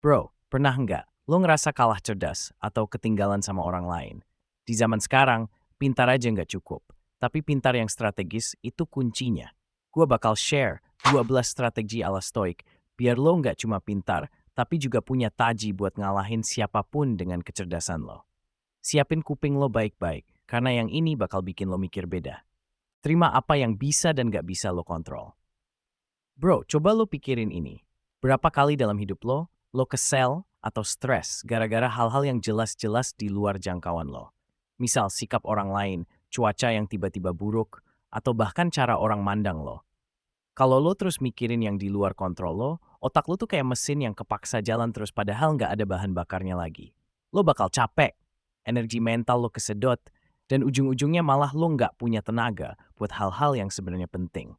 Bro, pernah nggak lo ngerasa kalah cerdas atau ketinggalan sama orang lain? Di zaman sekarang, pintar aja nggak cukup. Tapi pintar yang strategis itu kuncinya. Gua bakal share 12 strategi ala stoik biar lo nggak cuma pintar, tapi juga punya taji buat ngalahin siapapun dengan kecerdasan lo. Siapin kuping lo baik-baik, karena yang ini bakal bikin lo mikir beda. Terima apa yang bisa dan nggak bisa lo kontrol. Bro, coba lo pikirin ini. Berapa kali dalam hidup lo kesel atau stres gara-gara hal-hal yang jelas-jelas di luar jangkauan lo. Misal sikap orang lain, cuaca yang tiba-tiba buruk, atau bahkan cara orang mandang lo. Kalau lo terus mikirin yang di luar kontrol lo, otak lo tuh kayak mesin yang kepaksa jalan terus padahal nggak ada bahan bakarnya lagi. Lo bakal capek, energi mental lo kesedot, dan ujung-ujungnya malah lo nggak punya tenaga buat hal-hal yang sebenarnya penting.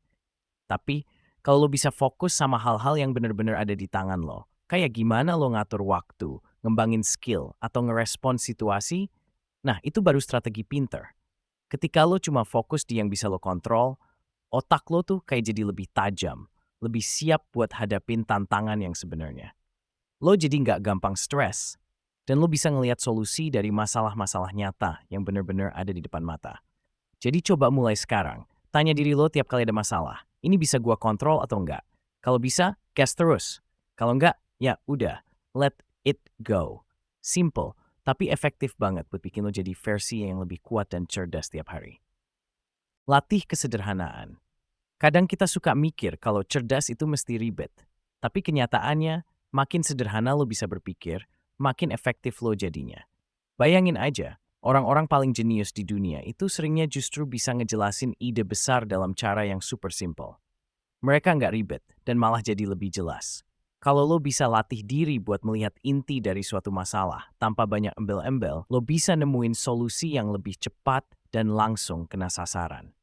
Tapi, kalau lo bisa fokus sama hal-hal yang benar-benar ada di tangan lo, kayak gimana lo ngatur waktu, ngembangin skill, atau ngerespon situasi, nah itu baru strategi pinter. Ketika lo cuma fokus di yang bisa lo kontrol, otak lo tuh kayak jadi lebih tajam, lebih siap buat hadapin tantangan yang sebenarnya. Lo jadi nggak gampang stres, dan lo bisa ngelihat solusi dari masalah-masalah nyata yang benar-benar ada di depan mata. Jadi coba mulai sekarang, tanya diri lo tiap kali ada masalah. Ini bisa gua kontrol atau enggak? Kalau bisa, gas terus. Kalau enggak, ya udah, let it go. Simple, tapi efektif banget buat bikin lo jadi versi yang lebih kuat dan cerdas tiap hari. Latih kesederhanaan. Kadang kita suka mikir kalau cerdas itu mesti ribet. Tapi kenyataannya, makin sederhana lo bisa berpikir, makin efektif lo jadinya. Bayangin aja, orang-orang paling jenius di dunia itu seringnya justru bisa ngejelasin ide besar dalam cara yang super simple. Mereka nggak ribet dan malah jadi lebih jelas. Kalau lo bisa latih diri buat melihat inti dari suatu masalah tanpa banyak embel-embel, lo bisa nemuin solusi yang lebih cepat dan langsung kena sasaran.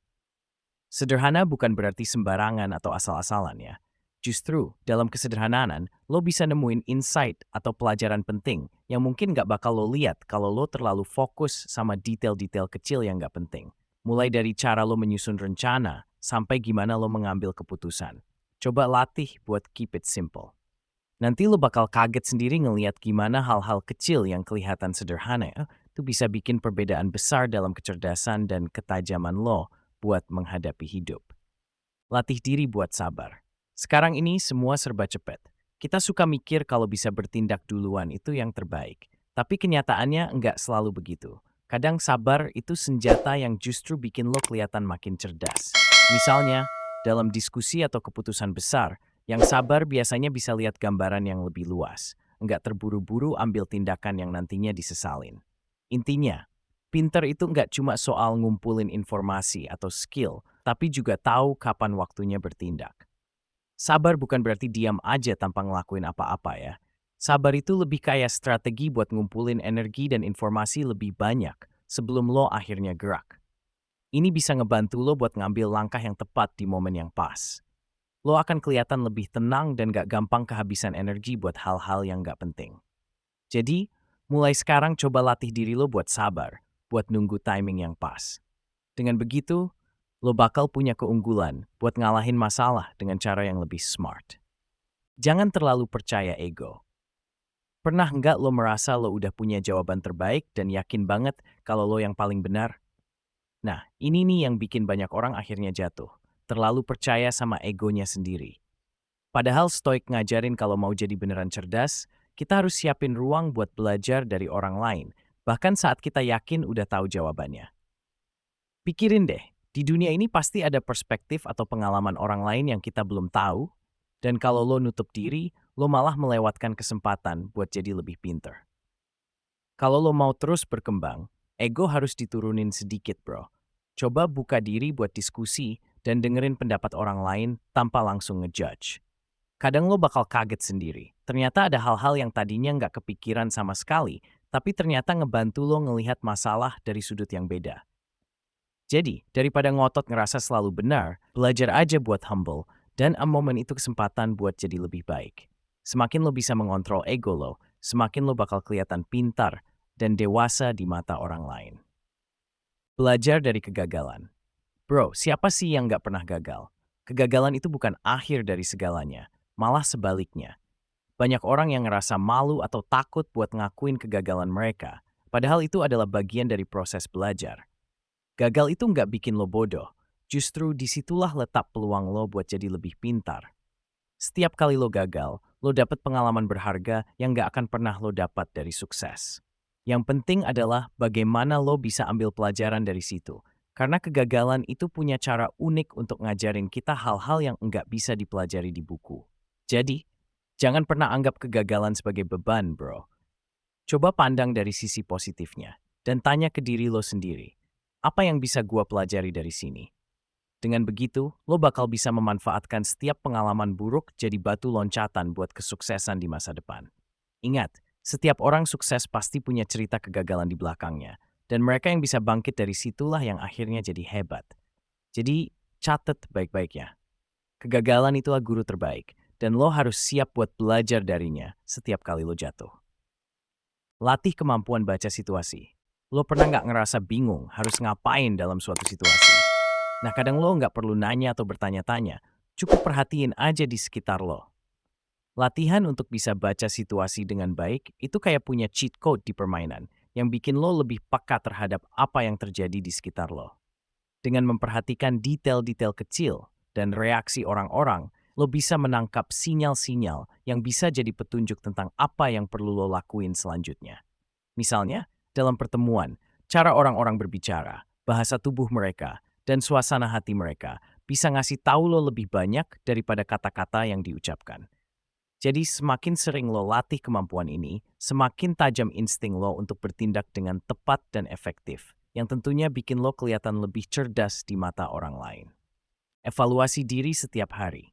Sederhana bukan berarti sembarangan atau asal-asalan ya. Justru, dalam kesederhanaan, lo bisa nemuin insight atau pelajaran penting yang mungkin gak bakal lo lihat kalau lo terlalu fokus sama detail-detail kecil yang gak penting. Mulai dari cara lo menyusun rencana, sampai gimana lo mengambil keputusan. Coba latih buat keep it simple. Nanti lo bakal kaget sendiri ngeliat gimana hal-hal kecil yang kelihatan sederhana itu bisa bikin perbedaan besar dalam kecerdasan dan ketajaman lo buat menghadapi hidup. Latih diri buat sabar. Sekarang ini semua serba cepat. Kita suka mikir kalau bisa bertindak duluan itu yang terbaik. Tapi kenyataannya nggak selalu begitu. Kadang sabar itu senjata yang justru bikin lo kelihatan makin cerdas. Misalnya, dalam diskusi atau keputusan besar, yang sabar biasanya bisa lihat gambaran yang lebih luas. Nggak terburu-buru ambil tindakan yang nantinya disesalin. Intinya, pinter itu nggak cuma soal ngumpulin informasi atau skill, tapi juga tahu kapan waktunya bertindak. Sabar bukan berarti diam aja tanpa ngelakuin apa-apa ya. Sabar itu lebih kayak strategi buat ngumpulin energi dan informasi lebih banyak sebelum lo akhirnya gerak. Ini bisa ngebantu lo buat ngambil langkah yang tepat di momen yang pas. Lo akan kelihatan lebih tenang dan gak gampang kehabisan energi buat hal-hal yang gak penting. Jadi, mulai sekarang coba latih diri lo buat sabar, buat nunggu timing yang pas. Dengan begitu, lo bakal punya keunggulan buat ngalahin masalah dengan cara yang lebih smart. Jangan terlalu percaya ego. Pernah nggak lo merasa lo udah punya jawaban terbaik dan yakin banget kalau lo yang paling benar? Nah, ini nih yang bikin banyak orang akhirnya jatuh. Terlalu percaya sama egonya sendiri. Padahal Stoik ngajarin kalau mau jadi beneran cerdas, kita harus siapin ruang buat belajar dari orang lain, bahkan saat kita yakin udah tahu jawabannya. Pikirin deh, di dunia ini pasti ada perspektif atau pengalaman orang lain yang kita belum tahu, dan kalau lo nutup diri, lo malah melewatkan kesempatan buat jadi lebih pinter. Kalau lo mau terus berkembang, ego harus diturunin sedikit bro. Coba buka diri buat diskusi dan dengerin pendapat orang lain tanpa langsung ngejudge. Kadang lo bakal kaget sendiri. Ternyata ada hal-hal yang tadinya nggak kepikiran sama sekali, tapi ternyata ngebantu lo ngelihat masalah dari sudut yang beda. Jadi, daripada ngotot ngerasa selalu benar, belajar aja buat humble, dan momen itu kesempatan buat jadi lebih baik. Semakin lo bisa mengontrol ego lo, semakin lo bakal kelihatan pintar dan dewasa di mata orang lain. Belajar dari kegagalan. Bro, siapa sih yang nggak pernah gagal? Kegagalan itu bukan akhir dari segalanya, malah sebaliknya. Banyak orang yang ngerasa malu atau takut buat ngakuin kegagalan mereka, padahal itu adalah bagian dari proses belajar. Gagal itu nggak bikin lo bodoh, justru disitulah letak peluang lo buat jadi lebih pintar. Setiap kali lo gagal, lo dapat pengalaman berharga yang nggak akan pernah lo dapat dari sukses. Yang penting adalah bagaimana lo bisa ambil pelajaran dari situ. Karena kegagalan itu punya cara unik untuk ngajarin kita hal-hal yang nggak bisa dipelajari di buku. Jadi, jangan pernah anggap kegagalan sebagai beban, bro. Coba pandang dari sisi positifnya, dan tanya ke diri lo sendiri, apa yang bisa gua pelajari dari sini? Dengan begitu, lo bakal bisa memanfaatkan setiap pengalaman buruk jadi batu loncatan buat kesuksesan di masa depan. Ingat, setiap orang sukses pasti punya cerita kegagalan di belakangnya, dan mereka yang bisa bangkit dari situlah yang akhirnya jadi hebat. Jadi, catat baik-baiknya. Kegagalan itulah guru terbaik, dan lo harus siap buat belajar darinya setiap kali lo jatuh. Latih kemampuan baca situasi. Lo pernah nggak ngerasa bingung harus ngapain dalam suatu situasi? Nah, kadang lo nggak perlu nanya atau bertanya-tanya, cukup perhatiin aja di sekitar lo. Latihan untuk bisa baca situasi dengan baik itu kayak punya cheat code di permainan yang bikin lo lebih peka terhadap apa yang terjadi di sekitar lo. Dengan memperhatikan detail-detail kecil dan reaksi orang-orang, lo bisa menangkap sinyal-sinyal yang bisa jadi petunjuk tentang apa yang perlu lo lakuin selanjutnya. Misalnya, dalam pertemuan, cara orang-orang berbicara, bahasa tubuh mereka, dan suasana hati mereka bisa ngasih tahu lo lebih banyak daripada kata-kata yang diucapkan. Jadi semakin sering lo latih kemampuan ini, semakin tajam insting lo untuk bertindak dengan tepat dan efektif, yang tentunya bikin lo kelihatan lebih cerdas di mata orang lain. Evaluasi diri setiap hari.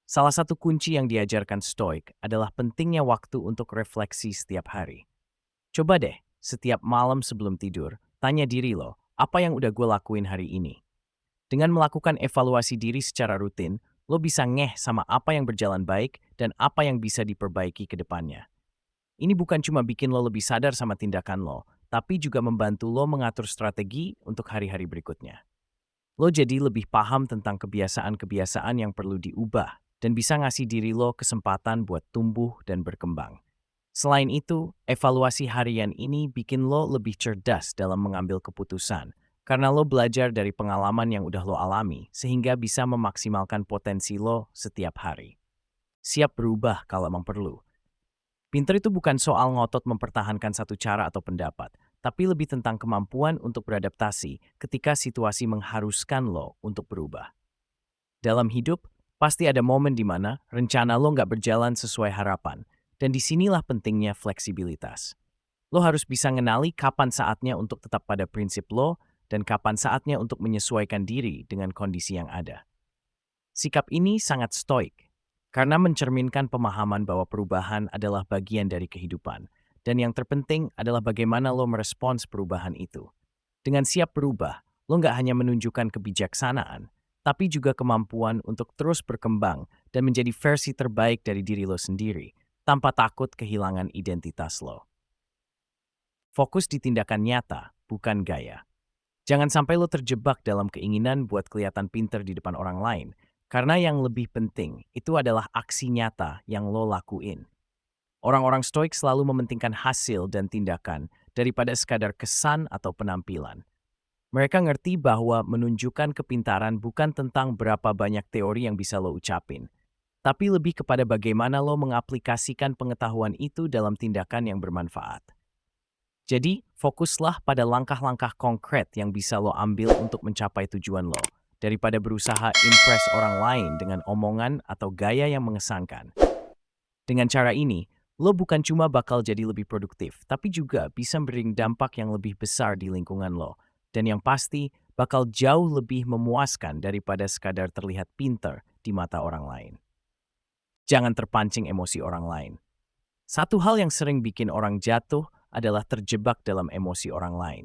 Salah satu kunci yang diajarkan Stoik adalah pentingnya waktu untuk refleksi setiap hari. Coba deh, setiap malam sebelum tidur, tanya diri lo, apa yang udah gue lakuin hari ini? Dengan melakukan evaluasi diri secara rutin, lo bisa ngeh sama apa yang berjalan baik dan apa yang bisa diperbaiki ke depannya. Ini bukan cuma bikin lo lebih sadar sama tindakan lo, tapi juga membantu lo mengatur strategi untuk hari-hari berikutnya. Lo jadi lebih paham tentang kebiasaan-kebiasaan yang perlu diubah dan bisa ngasih diri lo kesempatan buat tumbuh dan berkembang. Selain itu, evaluasi harian ini bikin lo lebih cerdas dalam mengambil keputusan, karena lo belajar dari pengalaman yang udah lo alami, sehingga bisa memaksimalkan potensi lo setiap hari. Siap berubah kalau memang perlu. Pinter itu bukan soal ngotot mempertahankan satu cara atau pendapat, tapi lebih tentang kemampuan untuk beradaptasi ketika situasi mengharuskan lo untuk berubah. Dalam hidup, pasti ada momen di mana rencana lo nggak berjalan sesuai harapan, dan disinilah pentingnya fleksibilitas. Lo harus bisa ngenali kapan saatnya untuk tetap pada prinsip lo dan kapan saatnya untuk menyesuaikan diri dengan kondisi yang ada. Sikap ini sangat stoik, karena mencerminkan pemahaman bahwa perubahan adalah bagian dari kehidupan, dan yang terpenting adalah bagaimana lo merespons perubahan itu. Dengan siap berubah, lo nggak hanya menunjukkan kebijaksanaan, tapi juga kemampuan untuk terus berkembang dan menjadi versi terbaik dari diri lo sendiri, tanpa takut kehilangan identitas lo. Fokus di tindakan nyata, bukan gaya. Jangan sampai lo terjebak dalam keinginan buat kelihatan pinter di depan orang lain, karena yang lebih penting itu adalah aksi nyata yang lo lakuin. Orang-orang stoik selalu mementingkan hasil dan tindakan daripada sekadar kesan atau penampilan. Mereka ngerti bahwa menunjukkan kepintaran bukan tentang berapa banyak teori yang bisa lo ucapin, tapi lebih kepada bagaimana lo mengaplikasikan pengetahuan itu dalam tindakan yang bermanfaat. Jadi, fokuslah pada langkah-langkah konkret yang bisa lo ambil untuk mencapai tujuan lo, daripada berusaha impress orang lain dengan omongan atau gaya yang mengesankan. Dengan cara ini, lo bukan cuma bakal jadi lebih produktif, tapi juga bisa memberi dampak yang lebih besar di lingkungan lo. Dan yang pasti, bakal jauh lebih memuaskan daripada sekadar terlihat pinter di mata orang lain. Jangan terpancing emosi orang lain. Satu hal yang sering bikin orang jatuh adalah terjebak dalam emosi orang lain.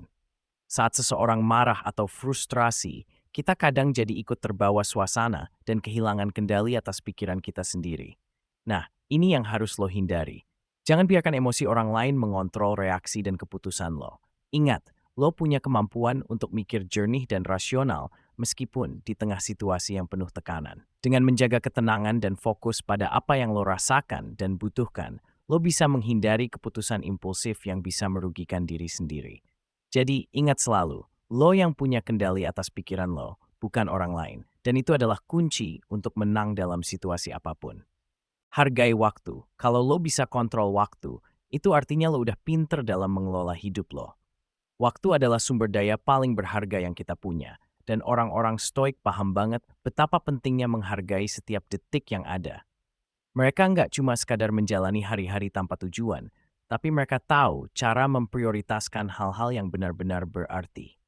Saat seseorang marah atau frustrasi, kita kadang jadi ikut terbawa suasana dan kehilangan kendali atas pikiran kita sendiri. Nah, ini yang harus lo hindari. Jangan biarkan emosi orang lain mengontrol reaksi dan keputusan lo. Ingat, lo punya kemampuan untuk mikir jernih dan rasional, meskipun di tengah situasi yang penuh tekanan. Dengan menjaga ketenangan dan fokus pada apa yang lo rasakan dan butuhkan, lo bisa menghindari keputusan impulsif yang bisa merugikan diri sendiri. Jadi ingat selalu, lo yang punya kendali atas pikiran lo, bukan orang lain. Dan itu adalah kunci untuk menang dalam situasi apapun. Hargai waktu. Kalau lo bisa kontrol waktu, itu artinya lo udah pinter dalam mengelola hidup lo. Waktu adalah sumber daya paling berharga yang kita punya, dan orang-orang stoik paham banget betapa pentingnya menghargai setiap detik yang ada. Mereka nggak cuma sekadar menjalani hari-hari tanpa tujuan, tapi mereka tahu cara memprioritaskan hal-hal yang benar-benar berarti.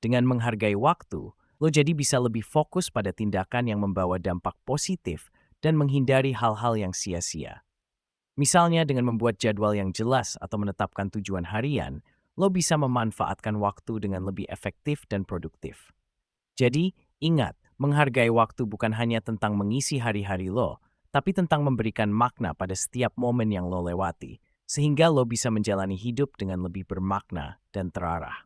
Dengan menghargai waktu, lo jadi bisa lebih fokus pada tindakan yang membawa dampak positif dan menghindari hal-hal yang sia-sia. Misalnya dengan membuat jadwal yang jelas atau menetapkan tujuan harian, lo bisa memanfaatkan waktu dengan lebih efektif dan produktif. Jadi, ingat, menghargai waktu bukan hanya tentang mengisi hari-hari lo, tapi tentang memberikan makna pada setiap momen yang lo lewati, sehingga lo bisa menjalani hidup dengan lebih bermakna dan terarah.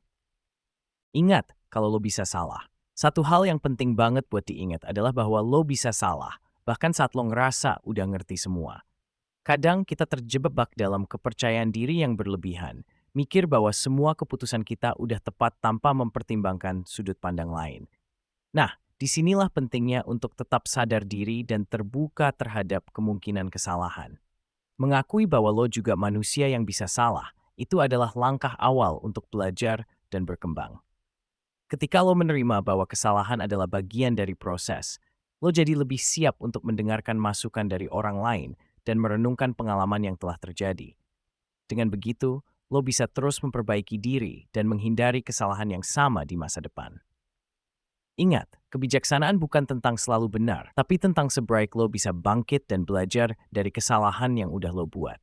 Ingat, kalau lo bisa salah. Satu hal yang penting banget buat diingat adalah bahwa lo bisa salah, bahkan saat lo ngerasa udah ngerti semua. Kadang kita terjebak dalam kepercayaan diri yang berlebihan, mikir bahwa semua keputusan kita udah tepat tanpa mempertimbangkan sudut pandang lain. Nah, disinilah pentingnya untuk tetap sadar diri dan terbuka terhadap kemungkinan kesalahan. Mengakui bahwa lo juga manusia yang bisa salah, itu adalah langkah awal untuk belajar dan berkembang. Ketika lo menerima bahwa kesalahan adalah bagian dari proses, lo jadi lebih siap untuk mendengarkan masukan dari orang lain dan merenungkan pengalaman yang telah terjadi. Dengan begitu, lo bisa terus memperbaiki diri dan menghindari kesalahan yang sama di masa depan. Ingat, kebijaksanaan bukan tentang selalu benar, tapi tentang sebaik lo bisa bangkit dan belajar dari kesalahan yang udah lo buat.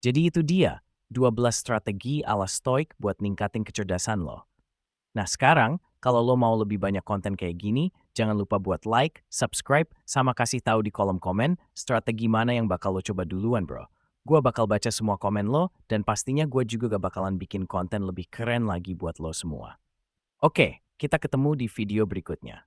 Jadi itu dia, 12 strategi ala stoik buat ningkatin kecerdasan lo. Nah sekarang, kalau lo mau lebih banyak konten kayak gini, jangan lupa buat like, subscribe, sama kasih tahu di kolom komen strategi mana yang bakal lo coba duluan bro. Gua bakal baca semua komen lo, dan pastinya gue juga gak bakalan bikin konten lebih keren lagi buat lo semua. Oke, kita ketemu di video berikutnya.